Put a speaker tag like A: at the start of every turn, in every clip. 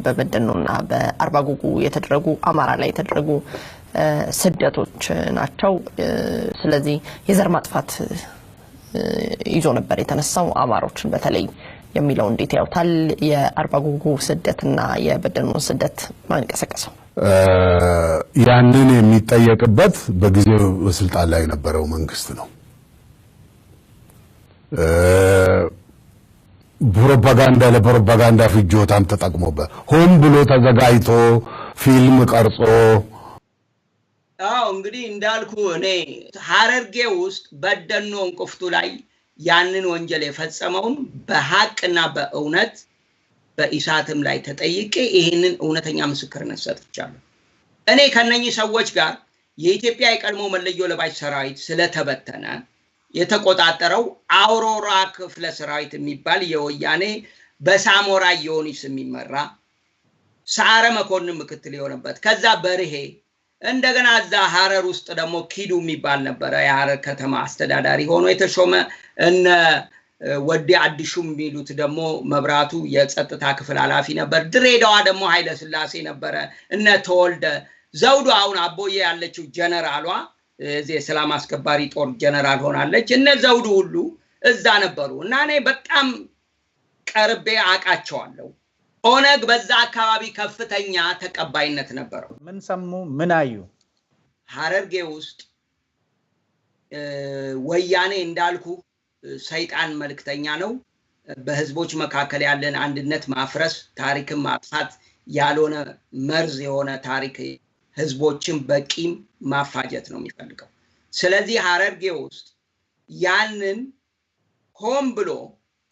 A: በበደኖና በአርባጉጉ የተደረጉ አማራ ላይ የተደረጉ ስደቶች ናቸው ስለዚህ የዘር ማጥፋት ይዞ ነበር የተነሳው አማሮችን በተለይ የሚለው እንዴት ያውታል የአርባጉጉ ስደትና የበደኖ ስደት ማንቀሰቀሰው
B: ያንን የሚጠየቅበት በጊዜው በስልጣን ላይ የነበረው መንግስት ነው ለፕሮፓጋንዳ ፍጆታም ተጠቅሞበት ሆን ብሎ ተዘጋጅቶ ፊልም ቀርጾ
C: እንግዲህ እንዳልኩ እኔ ሐረርጌ ውስጥ በደኖ እንቁፍቱ ላይ ያንን ወንጀል የፈጸመውን በሐቅና በእውነት በኢሳትም ላይ ተጠይቄ ይሄንን እውነተኛ ምስክርነት ሰጥቻለሁ እኔ ከነኚህ ሰዎች ጋር የኢትዮጵያ የቀድሞ መለዮ ለባሽ ሰራዊት ስለተበተነ የተቆጣጠረው አውሮራ ክፍለ ሰራዊት የሚባል የወያኔ በሳሞራ ዮኒስ የሚመራ ሳረ መኮንን ምክትል የሆነበት ከዛ በርሄ እንደገና እዛ ሐረር ውስጥ ደግሞ ኪዱ የሚባል ነበር የሐረር ከተማ አስተዳዳሪ ሆኖ የተሾመ እነ ወዲ አዲሹ የሚሉት ደግሞ መብራቱ የጸጥታ ክፍል ኃላፊ ነበር ድሬዳዋ ደግሞ ኃይለ ስላሴ ነበር እነ ተወልደ ዘውዱ አሁን አቦዬ ያለችው ጀነራሏ እዚህ ሰላም አስከባሪ ጦር ጀነራል ሆናለች እነ ዘውዱ ሁሉ እዛ ነበሩ እና እኔ በጣም ቀርቤ አቃቸዋለሁ ኦነግ በዛ አካባቢ ከፍተኛ ተቀባይነት ነበረው
D: ምን ሰሙ ምን አዩ
C: ሐረርጌ ውስጥ ወያኔ እንዳልኩ ሰይጣን መልክተኛ ነው በህዝቦች መካከል ያለን አንድነት ማፍረስ ታሪክን ማጥፋት ያልሆነ መርዝ የሆነ ታሪክ ህዝቦችን በቂም ማፋጀት ነው የሚፈልገው ስለዚህ ሐረርጌ ውስጥ ያንን ሆን ብሎ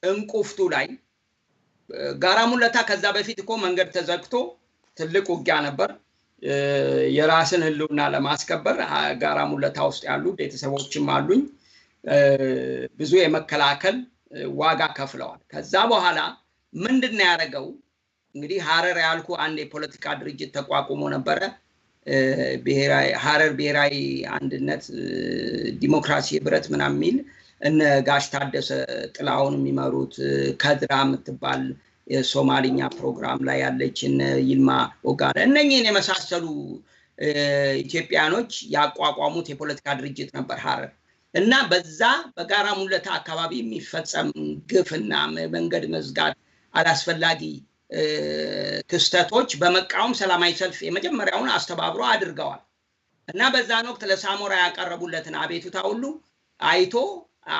C: እንቁፍቱ ላይ ጋራሙለታ ከዛ በፊት እኮ መንገድ ተዘግቶ ትልቅ ውጊያ ነበር የራስን ህልውና ለማስከበር ጋራሙለታ ውስጥ ያሉ ቤተሰቦችም አሉኝ ብዙ የመከላከል ዋጋ ከፍለዋል ከዛ በኋላ ምንድነው ያደረገው እንግዲህ ሐረር ያልኩ አንድ የፖለቲካ ድርጅት ተቋቁሞ ነበር ሐረር ብሔራዊ አንድነት ዲሞክራሲ ህብረት ምናምን ሚል እነ ጋሽ ታደሰ ጥላውን የሚመሩት ከድራ የምትባል የሶማሊኛ ፕሮግራም ላይ ያለች እነ ይልማ ኦጋለ እነኚህን የመሳሰሉ ኢትዮጵያኖች ያቋቋሙት የፖለቲካ ድርጅት ነበር ሐረር እና በዛ በጋራ ሙለታ አካባቢ የሚፈጸም ግፍና መንገድ መዝጋት አላስፈላጊ ክስተቶች በመቃወም ሰላማዊ ሰልፍ የመጀመሪያውን አስተባብሮ አድርገዋል እና በዛን ወቅት ለሳሞራ ያቀረቡለትን አቤቱታ ሁሉ አይቶ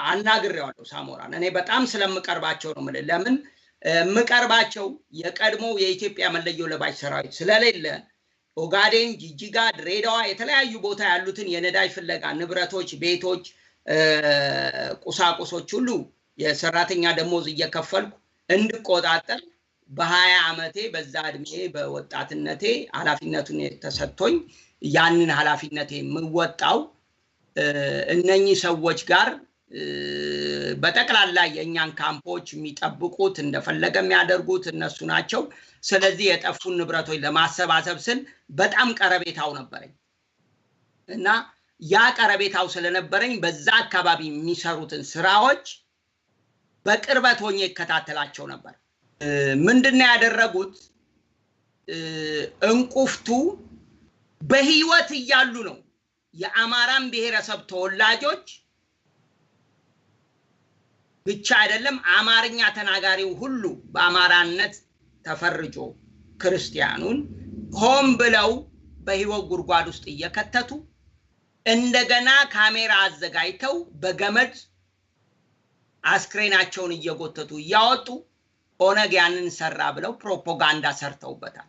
C: አናግሬዋለሁ ሳሞራን እኔ በጣም ስለምቀርባቸው ነው ማለት ለምን ምቀርባቸው የቀድሞ የኢትዮጵያ መለዮ ለባሽ ሰራዊት ስለሌለ ኦጋዴን ጂጂጋ ድሬዳዋ የተለያዩ ቦታ ያሉትን የነዳጅ ፍለጋ ንብረቶች ቤቶች ቁሳቁሶች ሁሉ የሰራተኛ ደሞዝ እየከፈልኩ እንድቆጣጠር በ20 አመቴ በዛ እድሜ በወጣትነቴ ኃላፊነቱን ተሰጥቶኝ ያንን ኃላፊነቴ ምወጣው እነኚህ ሰዎች ጋር በተቀላላ የኛን ካምፖች የሚጠብቁት እንደፈለገ የሚያደርጉት እነሱ ናቸው ስለዚህ የጠፉን ንብረቶች ለማሰባሰብ ስል በጣም ቀረቤታው ነበረኝ እና ያ ቀረቤታው ስለነበረኝ በዛ አካባቢ የሚሰሩትን ስራዎች በቅርበት ሆኜ እከታተላቸው ነበር ምንድነው ያደረጉት እንቁፍቱ በህይወት እያሉ ነው የአማራን ብሔረሰብ ተወላጆች ብቻ አይደለም አማርኛ ተናጋሪው ሁሉ በአማራነት ተፈርጆ ክርስቲያኑን ሆም ብለው በህይወት ጉርጓድ ውስጥ እየከተቱ እንደገና ካሜራ አዘጋጅተው በገመድ አስክሬናቸውን እየጎተቱ ያወጡ ኦነግ ያንን ሰራ ብለው ፕሮፓጋንዳ ሰርተውበታል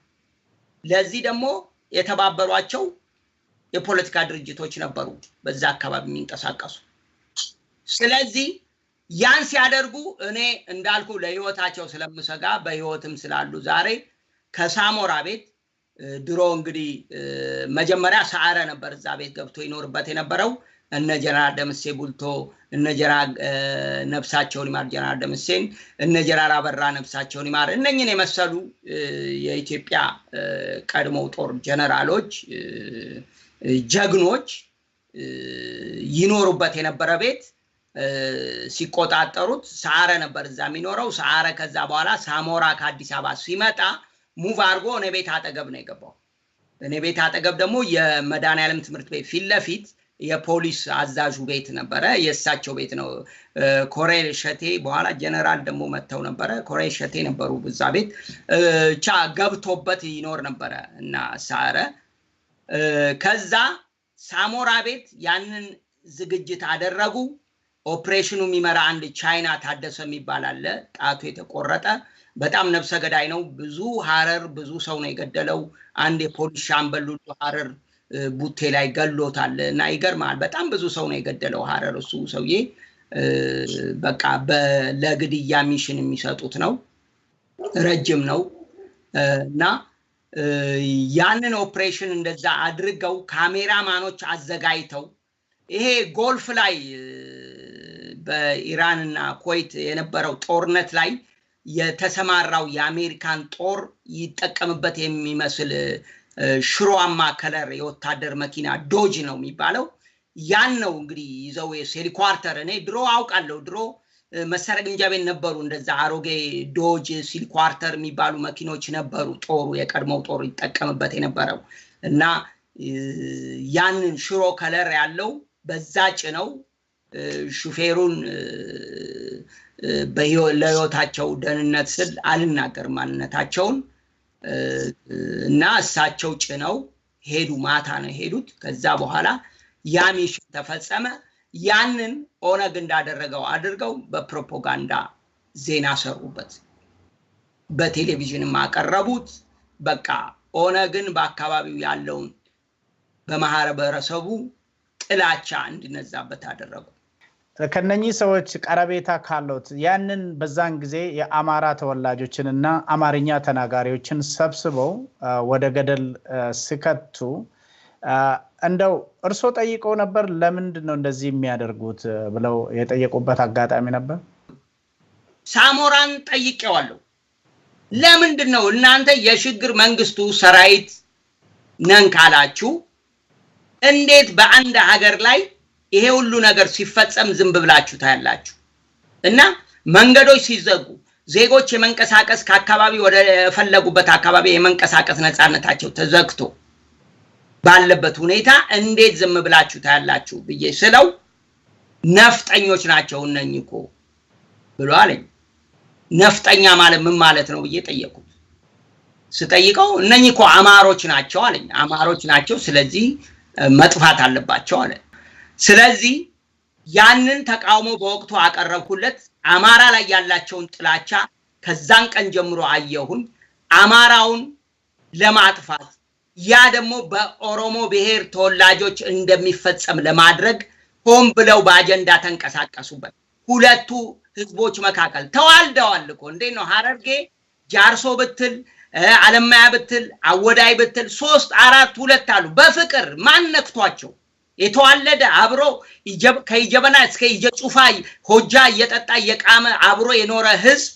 C: ለዚህ ደግሞ የተባበሯቸው የፖለቲካ ድርጅቶች ነበሩ በዛ አካባቢ የሚንቀሳቀሱ ስለዚህ ያን ሲያደርጉ እኔ እንዳልኩ ለህይወታቸው ስለምሰጋ በህይወትም ስላሉ ዛሬ ከሳሞራ ቤት ድሮ እንግዲህ መጀመሪያ ሳአረ ነበር እዛ ቤት ገብቶ ይኖርበት የነበረው እነ ጀነራል ደምሴ ቡልቶ እነ ጀነራል ነፍሳቸውን ይማር ጀነራል ደምሴን እነ ጀነራል አበራ ነፍሳቸውን ይማር እነኝን የመሰሉ የኢትዮጵያ ቀድሞ ጦር ጀነራሎች ጀግኖች ይኖሩበት የነበረ ቤት ሲቆጣጠሩት ሰዓረ ነበር እዛ የሚኖረው ሰዓረ ከዛ በኋላ ሳሞራ ከአዲስ አበባ ሲመጣ ሙቭ አድርጎ እኔ ቤት አጠገብ ነው የገባው እኔ ቤት አጠገብ ደግሞ የመድኃኔዓለም ትምህርት ቤት ፊት ለፊት የፖሊስ አዛዡ ቤት ነበረ የእሳቸው ቤት ነው ኮሬል ሸቴ በኋላ ጀነራል ደግሞ መተው ነበረ ኮሬል ሸቴ ነበሩ በዛ ቤት ቻ ገብቶበት ይኖር ነበረ እና ሰዓረ ከዛ ሳሞራ ቤት ያንን ዝግጅት አደረጉ ኦፕሬሽኑ የሚመራ አንድ ቻይና ታደሰ የሚባል አለ ጣቱ የተቆረጠ በጣም ነፍሰ ገዳይ ነው ብዙ ሐረር ብዙ ሰው ነው የገደለው አንድ የፖሊስ ሻምበል ሐረር ቡቴ ላይ ገሎታል እና ይገርማል በጣም ብዙ ሰው ነው የገደለው ሐረር እሱ ሰውዬ በቃ ለግድያ ሚሽን የሚሰጡት ነው ረጅም ነው እና ያንን ኦፕሬሽን እንደዛ አድርገው ካሜራማኖች አዘጋጅተው ይሄ ጎልፍ ላይ በኢራንና ኩዌት የነበረው ጦርነት ላይ የተሰማራው የአሜሪካን ጦር ይጠቀምበት የሚመስል ሽሮአማ ከለር የወታደር መኪና ዶጅ ነው የሚባለው ያን ነው እንግዲህ ይዘው ሄሊኮፕተር እኔ ድሮ አውቃለሁ ድሮ መሳሪያ ግምጃ ቤት ነበሩ እንደዛ አሮጌ ዶጅ ሄሊኮፕተር የሚባሉ መኪኖች ነበሩ ጦሩ የቀድሞው ጦር ይጠቀምበት የነበረው እና ያንን ሽሮ ከለር ያለው በዛጭ ነው ሹፌሩን ለህይወታቸው ደህንነት ስል አልናገር ማንነታቸውን እና እሳቸው ጭነው ሄዱ ማታ ነው ሄዱት ከዛ በኋላ ያ ሚሽን ተፈጸመ ያንን ኦነግ እንዳደረገው አድርገው በፕሮፓጋንዳ ዜና ሰሩበት በቴሌቪዥንም አቀረቡት በቃ ኦነግን በአካባቢው ያለውን በማህበረሰቡ ጥላቻ እንዲነዛበት አደረጉ
D: ከነኚህ ሰዎች ቀረቤታ ካሉት ያንን በዛን ጊዜ የአማራ ተወላጆችንና አማርኛ ተናጋሪዎችን ሰብስበው ወደ ገደል ሲከቱ እንደው እርሶ ጠይቀው ነበር ለምንድን ነው እንደዚህ የሚያደርጉት ብለው የጠየቁበት አጋጣሚ ነበር
C: ሳሞራን ጠይቀዋለሁ ለምንድን ነው እናንተ የሽግግር መንግስቱ ሰራዊት ነን ካላችሁ እንዴት በአንድ ሀገር ላይ ይሄ ሁሉ ነገር ሲፈጸም ዝም ብላችሁ ታያላችሁ እና መንገዶች ሲዘጉ ዜጎች የመንቀሳቀስ ከአካባቢ ወደ ፈለጉበት አካባቢ የመንቀሳቀስ ነፃነታቸው ተዘግቶ ባለበት ሁኔታ እንዴት ዝም ብላችሁ ታያላችሁ ብዬ ስለው ነፍጠኞች ናቸው እነኝኮ ብሎ አለኝ ነፍጠኛ ማለት ምን ማለት ነው ብዬ ጠየቁት ስጠይቀው እነኝኮ አማሮች ናቸው አለኝ አማሮች ናቸው ስለዚህ መጥፋት አለባቸው አለ ስለዚህ ያንን ተቃውሞ በወቅቱ አቀረብኩለት አማራ ላይ ያላቸውን ጥላቻ ከዛን ቀን ጀምሮ አየሁን አማራውን ለማጥፋት ያ ደግሞ በኦሮሞ ብሔር ተወላጆች እንደሚፈጸም ለማድረግ ሆም ብለው በአጀንዳ ተንቀሳቀሱበት ሁለቱ ህዝቦች መካከል ተዋልደዋል እኮ እንዴ ነው ሐረርጌ ጃርሶ ብትል አለማያ ብትል አወዳይ ብትል 3 4 2 አሉ በፍቅር ማን ነክቷቸው የተዋለደ አብሮ ከይጀበና እስከ ይጀጩፋ ሆጃ እየጠጣ የቃመ አብሮ የኖረ ህዝብ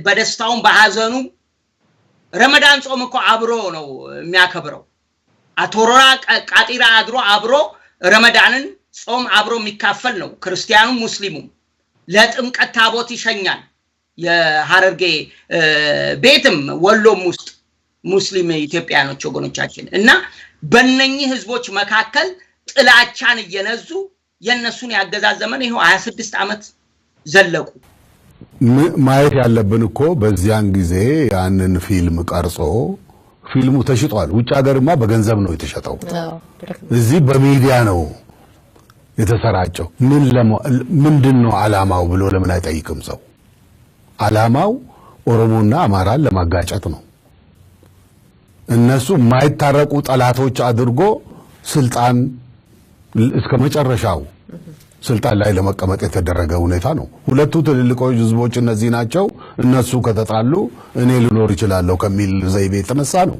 C: በደስታውን በሐዘኑ ረመዳን ጾም እኮ አብሮ ነው የሚያከብረው አቶሮራ ቃጢራ አድሮ አብሮ ረመዳንን ጾም አብሮ የሚካፈል ነው ክርስቲያኑ ሙስሊሙ ለጥምቀት ታቦት ይሸኛል የሐረርጌ ቤትም ወሎም ውስጥ ሙስሊም ኢትዮጵያኖች ወገኖቻችን እና በእነኚህ ህዝቦች መካከል ጥላቻን እየነዙ የነሱን ያገዛዘመን ይሄው 26 አመት ዘለቁ
B: ማየት ያለብን እኮ በዚያን ጊዜ ያንን ፊልም ቀርጾ ፊልሙ ተሽጧል ውጭ ሀገርማ በገንዘብ ነው የተሸጠው እዚህ በሚዲያ ነው የተሰራጨው ምንድነው አላማው ብሎ ለምን አይጠይቅም ሰው አላማው ኦሮሞና አማራን ለማጋጨት ነው እነሱ ማይታረቁ ጠላቶች አድርጎ ስልጣን እስከ መጨረሻው ስልጣን ላይ ለመቀመጥ የተደረገ ሁኔታ ነው ሁለቱ ትልልቆች ህዝቦች እነዚህ ናቸው እነሱ ከተጣሉ እኔ ልኖር ይችላልው ከሚል ዘይቤ ተነሳ ነው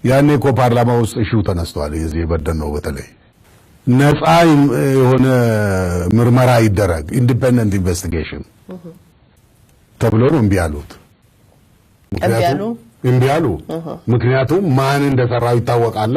B: ያኔ እኮ ፓርላማ ውስጥ እሹ ተነስቷል የዚህ በደነው በተለይ ነፃ የሆነ ምርመራ ይደረግ ኢንዲፔንደንት ኢንቨስቲጌሽን ተብሎ ነው እምቢ ያሉ ምክንያቱም ማን እንደሰራው ይታወቃል